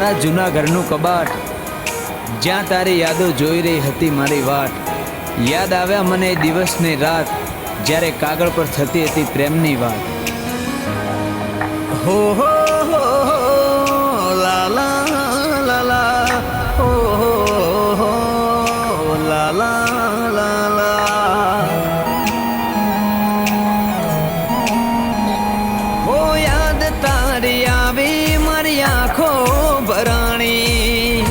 મારા જૂના ઘરનું કબાટ, જ્યાં તારી યાદો જોઈ રહી હતી મારી વાટ. યાદ આવ્યા મને દિવસ ને રાત, જ્યારે કાગળ પર થતી હતી પ્રેમની વાત. હો હો હો લા લા લા લા, હો હો લા લા લા લા. હો યાદ તારી આવી મારી આંખો ભરાણી.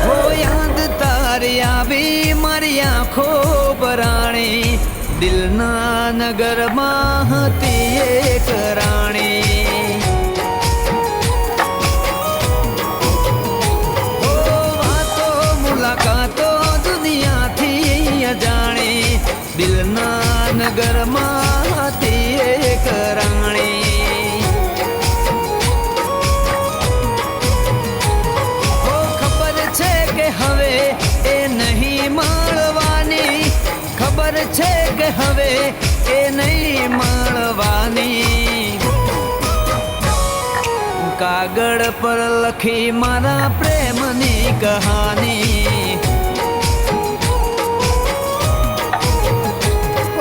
હો યાદ તારી આવી મારી આંખો ભરાણી. દિલના નગરમાં હતી એક રાણી. ઓ વાતો મુલાકાતો દુનિયાથી અજાણી. દિલના નગરમાં હતી એક રાણી. ઓ ખબર છે કે હવે એ નહીં મળવાની. ખબર છે કે હવે એ નહીં મળવાની. કાગળ પર લખી મારા પ્રેમની કહાની.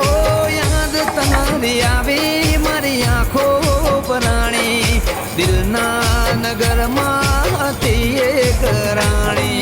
ઓ યાદ તારી આવી મારી આંખો ભરાણી. દિલના નગરમાં હતી એક રાણી.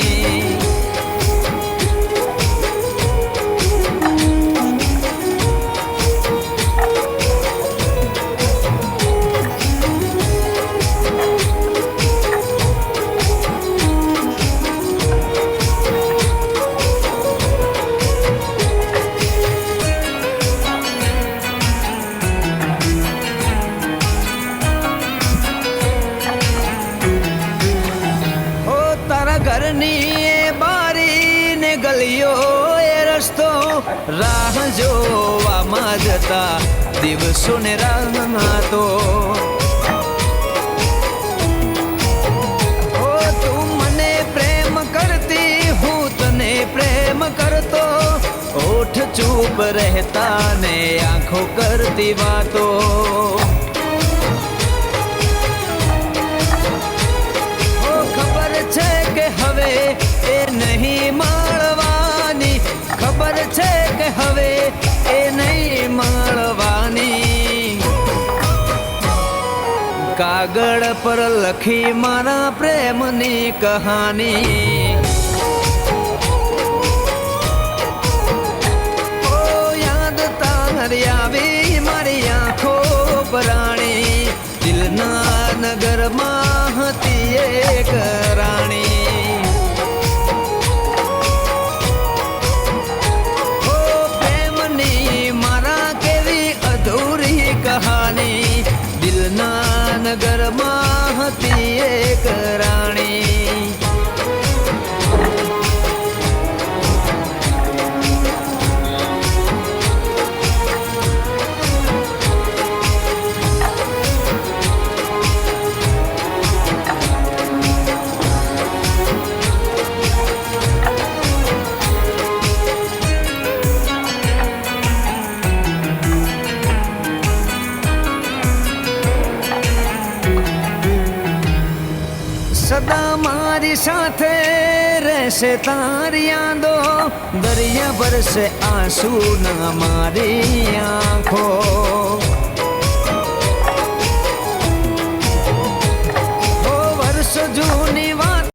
ઘરની એ બારી ને ગલીઓ એ રસ્તો, રાહ જોવામાં જતા દિવસો ને રાહતો. ઓ તું મને પ્રેમ કરતી, હું તને પ્રેમ કરતો. ઓઠ ચૂપ રહેતા ને આંખો કરતી વાતો. છે કે હવે એ નહીં મળવાની. ખબર છે કે હવે એ નહીં મળવાની. કાગળ પર લખી મારા પ્રેમની કહાની. ઓ યાદ તારી આવી મારી આંખો ભરાણી. દિલના નગરમાં હતી એક રાણી. ઓ પ્રેમની મારા કેવી અધૂરી કહાની. દિલના નગરમાં હતી એક રાણી. સદા મારી સાથે રહેશે તારી યાદો. દરિયા ભરશે આંસુ ના મારી